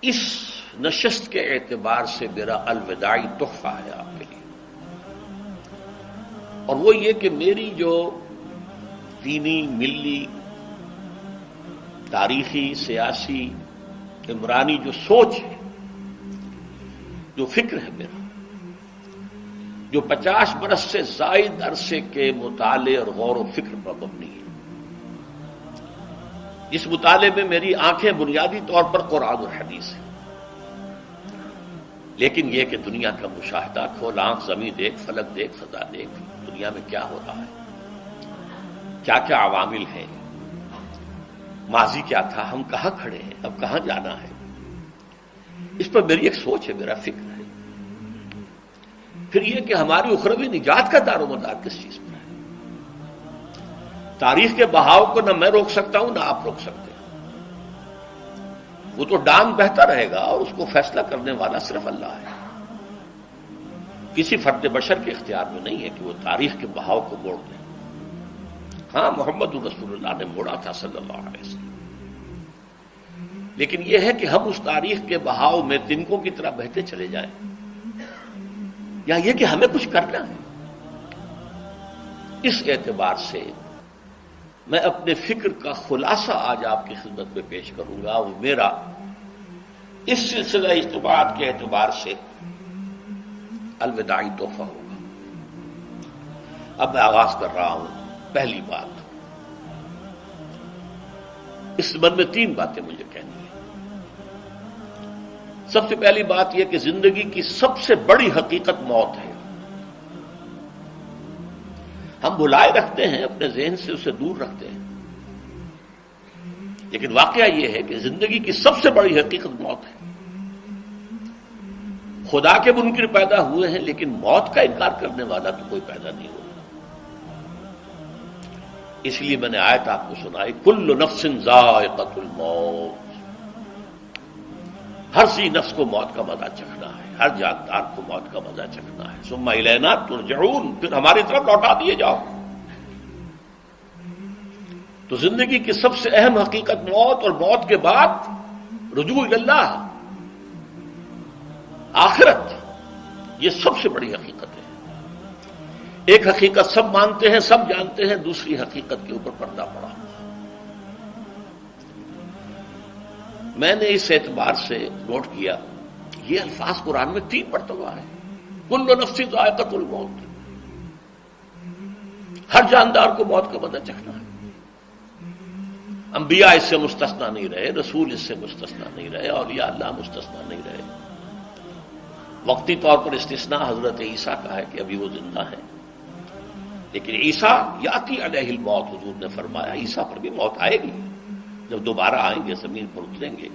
اس نشست کے اعتبار سے میرا الوداعی تحفہ ہے آپ کے لیے، اور وہ یہ کہ میری جو دینی، ملی، تاریخی، سیاسی، عمرانی جو سوچ ہے، جو فکر ہے میرا، جو 50 برس سے زائد عرصے کے مطالعے اور غور و فکر پر مبنی ہے، اس مطالعے میں میری آنکھیں بنیادی طور پر قرآن اور حدیث ہیں، لیکن یہ کہ دنیا کا مشاہدہ، کھول آنکھ، زمین دیکھ، فلک دیکھ، فضا دیکھ، دنیا میں کیا ہو رہا ہے، کیا کیا عوامل ہیں، ماضی کیا تھا، ہم کہاں کھڑے ہیں، اب کہاں جانا ہے، اس پر میری ایک سوچ ہے، میرا فکر ہے۔ پھر یہ کہ ہماری اخروی نجات کا دار و مدار کس چیز پر ہے۔ تاریخ کے بہاؤ کو نہ میں روک سکتا ہوں، نہ آپ روک سکتے ہیں، وہ تو ڈانگ بہتا رہے گا، اور اس کو فیصلہ کرنے والا صرف اللہ ہے۔ کسی فرد بشر کے اختیار میں نہیں ہے کہ وہ تاریخ کے بہاؤ کو موڑ دے۔ ہاں، محمد رسول اللہ نے موڑا تھا صلی اللہ علیہ وسلم، لیکن یہ ہے کہ ہم اس تاریخ کے بہاؤ میں تنکوں کی طرح بہتے چلے جائیں، یا یہ کہ ہمیں کچھ کرنا ہے۔ اس اعتبار سے میں اپنے فکر کا خلاصہ آج آپ کی خدمت میں پیش کروں گا، وہ میرا اس سلسلہ اجتماعات کے اعتبار سے الوداعی تحفہ ہوگا۔ اب میں آغاز کر رہا ہوں۔ پہلی بات، اس سبب میں 3 باتیں مجھے کہنی ہیں۔ سب سے پہلی بات یہ کہ زندگی کی سب سے بڑی حقیقت موت ہے۔ ہم بلائے رکھتے ہیں، اپنے ذہن سے اسے دور رکھتے ہیں، لیکن واقعہ یہ ہے کہ زندگی کی سب سے بڑی حقیقت موت ہے۔ خدا کے منکر پیدا ہوئے ہیں، لیکن موت کا انکار کرنے والا تو کوئی پیدا نہیں ہوا۔ اس لیے میں نے آیت آپ کو سنائی، کل نفس ذائقۃ الموت، ہر سی نفس کو موت کا مزہ چکھنا ہے، ہر جاندار کو موت کا مزہ چکھنا ہے۔ ثم الینا ترجعون، پھر ہماری طرف لوٹا دیے جاؤ۔ تو زندگی کی سب سے اہم حقیقت موت، اور موت کے بعد رجوع الی اللہ، آخرت، یہ سب سے بڑی حقیقت ہے۔ ایک حقیقت سب مانتے ہیں، سب جانتے ہیں، دوسری حقیقت کے اوپر پردہ پڑا۔ میں نے اس اعتبار سے نوٹ کیا، یہ الفاظ قرآن میں 3 مرتبہ ہے، کل نفس ذائقۃ الموت، ہر جاندار کو موت کا مزہ چکھنا ہے۔ انبیاء اس سے مستثنا نہیں رہے، رسول اس سے مستثنا نہیں رہے، اولیاء اللہ مستثنا نہیں رہے۔ وقتی طور پر استثناء حضرت عیسیٰ کا ہے کہ ابھی وہ زندہ ہے، لیکن عیسیٰ یاتی علیہ الموت، حضور نے فرمایا عیسیٰ پر بھی موت آئے گی، جب دوبارہ آئیں گے، زمین پر اتریں گے،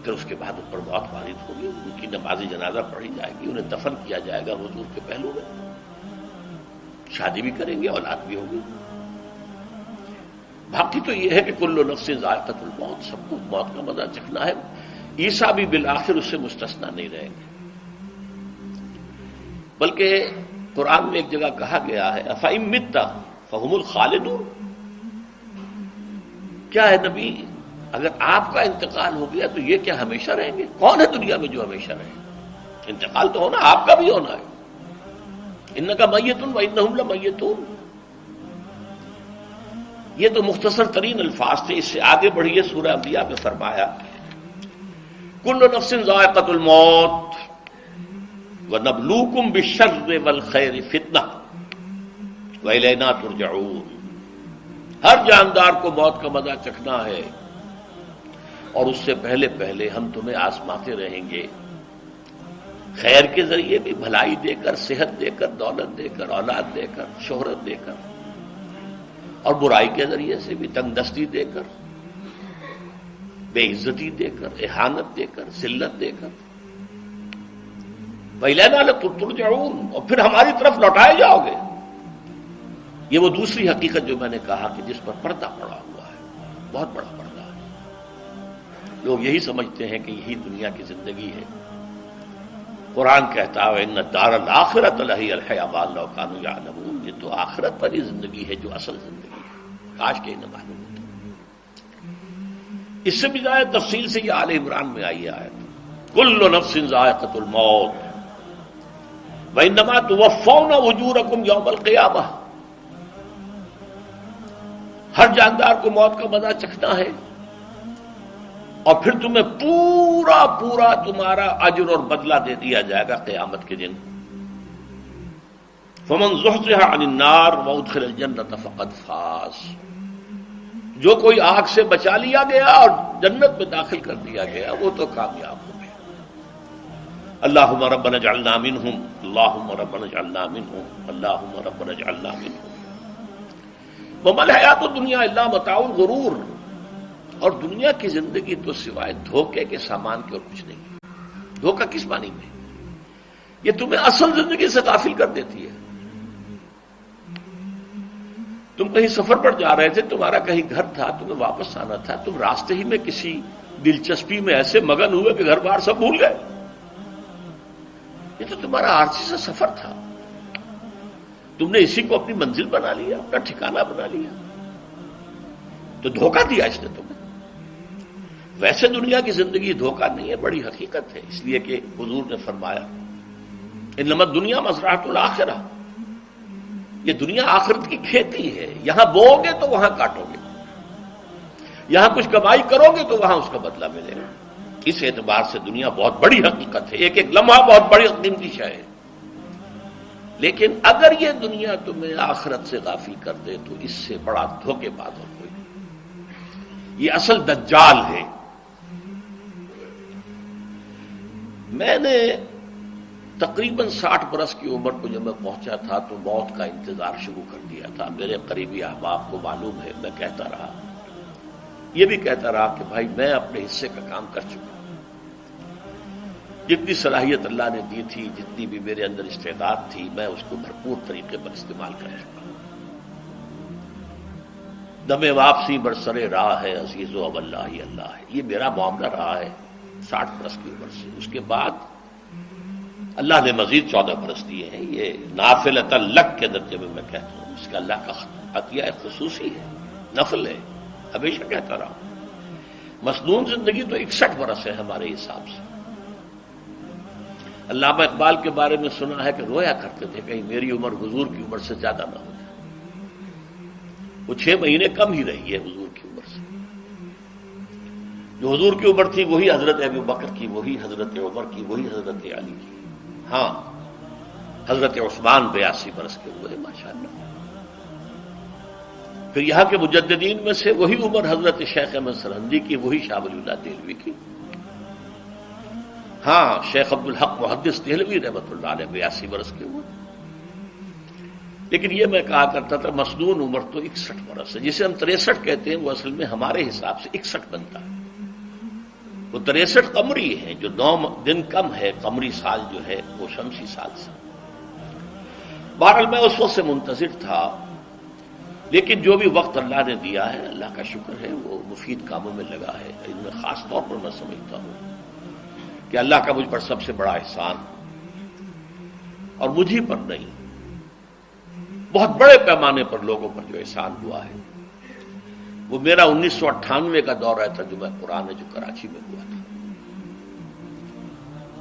پھر اس کے بعد ان پر موت وارد ہوگی، ان کی نماز جنازہ پڑھی جائے گی، انہیں دفن کیا جائے گا حضور کے پہلو میں، شادی بھی کریں گے، اولاد بھی ہوگی۔ باقی تو یہ ہے کہ کل نفس ذائقۃ الموت، سب کو موت کا مزہ چکھنا ہے۔ عیسیٰ بھی بالآخر اس سے مستثنا نہیں رہیں گے، بلکہ قرآن میں ایک جگہ کہا گیا ہے افإن مت فہم الخالدون، کیا ہے نبی، اگر آپ کا انتقال ہو گیا تو یہ کیا ہمیشہ رہیں گے؟ کون ہے دنیا میں جو ہمیشہ رہے؟ انتقال تو ہونا، آپ کا بھی ہونا ہے۔ انک میت وانہم لمیتون، یہ تو مختصر ترین الفاظ تھے۔ اس سے آگے بڑھیے، سورہ انبیاء میں فرمایا کل نفس ذائقۃ الموت وَنَبْلُوكُمْ بِالشَّرِّ وَالْخَيْرِ فِتْنَةً وَإِلَيْنَا تُرْجَعُونَ، ہر جاندار کو موت کا مزہ چکھنا ہے، اور اس سے پہلے پہلے ہم تمہیں آزماتے رہیں گے، خیر کے ذریعے بھی، بھلائی دے کر، صحت دے کر، دولت دے کر، اولاد دے کر، شہرت دے کر، اور برائی کے ذریعے سے بھی، تنگ دستی دے کر، بے عزتی دے کر، اہانت دے کر، ذلت دے کر، وَإِلَيْنَا تُرْجَعُونَ، اور پھر ہماری طرف لوٹائے جاؤ گے۔ یہ وہ دوسری حقیقت جو میں نے کہا کہ جس پر پردہ پڑا ہوا ہے، بہت بڑا پردہ ہے۔ لوگ یہی سمجھتے ہیں کہ یہی دنیا کی زندگی ہے۔ قرآن کہتا ہے إِنَّ الدَّارَ الْآخِرَةَ لَهِيَ الْحَيَوَانُ لَوْ كَانُوا يَعْلَمُونَ، یہ تو آخرت والی زندگی ہے جو اصل زندگی ہے، کاش کہ انہیں معلوم ہوتا۔ اس سے بھی زیادہ تفصیل سے یہ آل عمران میں آئی آیت، کل نفس ذائقۃ الموت وانما توفون اجورکم یوم القیامہ، ہر جاندار کو موت کا مزہ چکھنا ہے اور پھر تمہیں پورا پورا تمہارا اجر اور بدلہ دے دیا جائے گا قیامت کے دن۔ فمن زحزح عن النار وادخل الجنۃ فقد فاز، جو کوئی آگ سے بچا لیا گیا اور جنت میں داخل کر دیا گیا وہ تو کامیاب ہو گیا۔ اللہم ربنا اجعلنا منہم، اللہم ربنا اجعلنا منہم، اللہم ربنا اجعلنا منہم۔ وما الحیات الدنیا الا متاع الغرور، اور دنیا کی زندگی تو سوائے دھوکے کے سامان کے اور کچھ نہیں۔ دھوکہ کس معنی میں؟ یہ تمہیں اصل زندگی سے غافل کر دیتی ہے۔ تم کہیں سفر پر جا رہے تھے، تمہارا کہیں گھر تھا، تمہیں واپس آنا تھا، تم راستے ہی میں کسی دلچسپی میں ایسے مگن ہوئے کہ گھر بار سب بھول گئے۔ یہ تو تمہارا عارضی سا سفر تھا، تم نے اسی کو اپنی منزل بنا لیا، اپنا ٹھکانہ بنا لیا، تو دھوکہ دیا اس نے تمہیں۔ ویسے دنیا کی زندگی دھوکہ نہیں ہے، بڑی حقیقت ہے، اس لیے کہ حضور نے فرمایا انما الدنیا مزرعۃ الآخرہ، یہ دنیا آخرت کی کھیتی ہے، یہاں بو گے تو وہاں کاٹو گے، یہاں کچھ کمائی کرو گے تو وہاں اس کا بدلہ ملے گا۔ اس اعتبار سے دنیا بہت بڑی حقیقت ہے، ایک ایک لمحہ بہت بڑی قیمتی شے ہے، لیکن اگر یہ دنیا تمہیں آخرت سے غافل کر دے تو اس سے بڑا دھوکے باز اور کوئی نہیں۔ یہ اصل دجال ہے۔ میں نے تقریباً 60 برس کی عمر کو جب میں پہنچا تھا تو موت کا انتظار شروع کر دیا تھا۔ میرے قریبی احباب کو معلوم ہے، میں کہتا رہا، یہ بھی کہتا رہا کہ بھائی میں اپنے حصے کا کام کر چکا، جتنی صلاحیت اللہ نے دی تھی، جتنی بھی میرے اندر استعداد تھی، میں اس کو بھرپور طریقے پر استعمال کر چکا۔ دم واپسی برسر راہ ہے عزیز و اللہ ہی اللہ ہے، یہ میرا معاملہ رہا ہے 60 برس کی عمر سے۔ اس کے بعد اللہ نے مزید 14 برس دیے ہیں، یہ نافلۃ لک کے درجے میں کہتا ہوں، اس کا اللہ کا عطیہ خصوصی ہے، نفل ہے، ہمیشہ کہتا رہا ہوں۔ مسنون زندگی تو 61 برس ہے ہمارے حساب سے۔ علامہ اقبال کے بارے میں سنا ہے کہ رویا کرتے تھے کہیں میری عمر حضور کی عمر سے زیادہ نہ ہو جائے۔ وہ 6 مہینے کم ہی رہی ہے حضور کی عمر سے۔ جو حضور کی عمر تھی وہی حضرت ابو بکر کی، وہی حضرت عمر کی، وہی حضرت علی کی۔ ہاں، حضرت عثمان 82 برس کے ہوئے ماشاءاللہ۔ پھر یہاں کے مجددین میں سے وہی عمر حضرت شیخ احمد سرہندی کی، وہی شاہ ولی اللہ دہلوی کی۔ ہاں، شیخ عبدالحق محدث دہلوی رحمۃ اللہ علیہ 82 برس کے ہوئے۔ لیکن یہ میں کہا کرتا تھا مسنون عمر تو 61 برس ہے، جسے ہم 63 کہتے ہیں، وہ اصل میں ہمارے حساب سے 61 بنتا ہے۔ وہ 63 قمری ہے، جو 9 دن کم ہے، قمری سال جو ہے وہ شمسی سال سے۔ بہرحال میں اس وقت سے منتظر تھا، لیکن جو بھی وقت اللہ نے دیا ہے، اللہ کا شکر ہے، وہ مفید کاموں میں لگا ہے۔ ان میں خاص طور پر میں سمجھتا ہوں کہ اللہ کا مجھ پر سب سے بڑا احسان، اور مجھے پر نہیں، بہت بڑے پیمانے پر لوگوں پر جو احسان ہوا ہے، وہ میرا 1998 کا دورہ ترجمہ قرآن جو کراچی میں ہوا تھا۔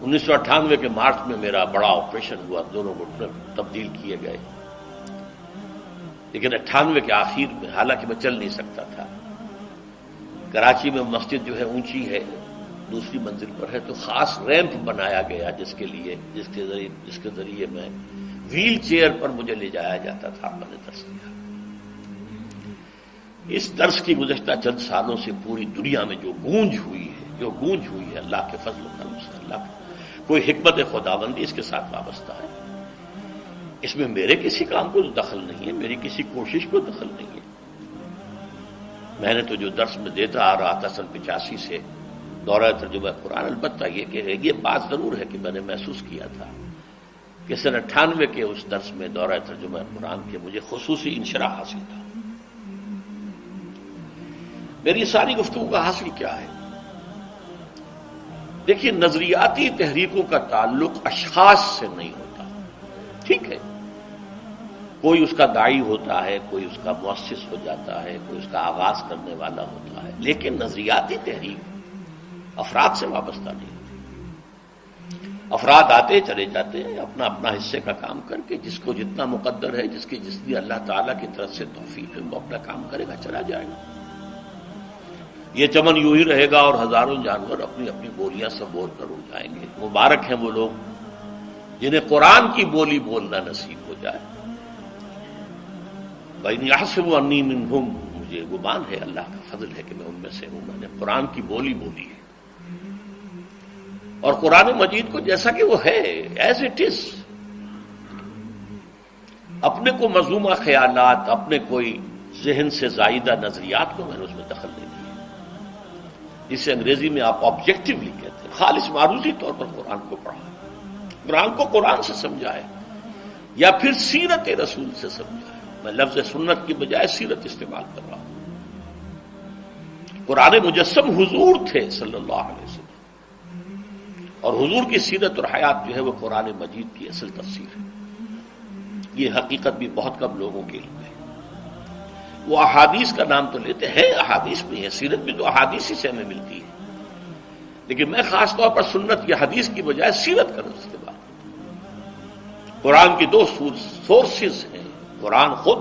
1998 کے مارچ میں میرا بڑا آپریشن ہوا، دونوں گھٹنے تبدیل کیے گئے، لیکن 98 کے آخر میں، حالانکہ میں چل نہیں سکتا تھا، کراچی میں مسجد جو ہے اونچی ہے، دوسری منزل پر ہے، تو خاص ریمپ بنایا گیا جس کے ذریعے میں ویل چیئر پر مجھے لے جایا جاتا تھا۔ میں نے درس دیا۔ اس درس کی گزشتہ چند سالوں سے پوری دنیا میں جو گونج ہوئی ہے اللہ کے فضل و کرم سے، اللہ کوئی حکمت خداوندی اس کے ساتھ وابستہ ہے۔ اس میں میرے کسی کام کو دخل نہیں ہے، میری کسی کوشش کو دخل نہیں ہے۔ میں نے تو جو درس میں دیتا آ رہا تھا سن 85 سے دورہ ترجمہ قرآن، البتہ یہ بات ضرور ہے کہ میں نے محسوس کیا تھا کہ سن 98 کے اس درس میں دورہ ترجمہ قرآن کے مجھے خصوصی انشراح حاصل تھا۔ میری ساری گفتگو کا حاصل کیا ہے؟ دیکھیے، نظریاتی تحریکوں کا تعلق اشخاص سے نہیں ہوتا، ٹھیک ہے، کوئی اس کا داعی ہوتا ہے، کوئی اس کا مؤسس ہو جاتا ہے، کوئی اس کا آغاز کرنے والا ہوتا ہے، لیکن نظریاتی تحریک افراد سے وابستہ نہیں ہوتی۔ افراد آتے چلے جاتے ہیں اپنا اپنا حصے کا کام کر کے، جس کو جتنا مقدر ہے، جس کی جتنی اللہ تعالیٰ کی طرف سے توفیق ہے، وہ اپنا کام کرے گا، چلا جائے گا۔ یہ چمن یوں ہی رہے گا اور ہزاروں جانور اپنی اپنی بولیاں سب بول کر اڑ جائیں گے۔ مبارک ہیں وہ لوگ جنہیں قرآن کی بولی بولنا نصیب ہو جائے۔ وَإِنْ يَحْسَبُ أَنِّي مِنْهُمْ، مجھے گمان ہے، اللہ کا فضل ہے کہ میں ان میں سے ہوں، میں نے قرآن کی بولی بولی ہے۔ اور قرآن مجید کو جیسا کہ وہ ہے، ایز اٹ از، اپنے کو مذمومہ خیالات، اپنے کوئی ذہن سے زائدہ نظریات کو میں نے اس میں دخل نہیں دیا، جسے انگریزی میں آپ آبجیکٹولی کہتے ہیں۔ خالص معروضی طور پر قرآن کو پڑھا، قرآن کو قرآن سے سمجھائے، یا پھر سیرت رسول سے سمجھائے۔ میں لفظ سنت کی بجائے سیرت استعمال کر رہا ہوں۔ قرآن مجسم حضور تھے صلی اللہ علیہ وسلم، اور حضور کی سیرت اور حیات جو ہے وہ قرآن مجید کی اصل تفسیر ہے۔ یہ حقیقت بھی بہت کم لوگوں کے علم ہے۔ وہ احادیث کا نام تو لیتے ہیں، احادیث بھی ہے، سیرت بھی تو احادیث ہی سے ہمیں ملتی ہے، لیکن میں خاص طور پر سنت یا حدیث کی بجائے سیرت کا استعمال کرتا ہوں۔ قرآن کی دو سورسز ہیں، قرآن خود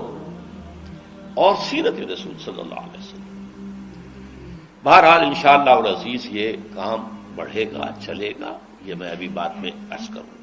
اور سیرت رسول صلی اللہ علیہ وسلم۔ بہرحال انشاءاللہ العزیز یہ کام بڑھے گا، چلے گا، یہ میں ابھی بعد میں عرض کروں گا۔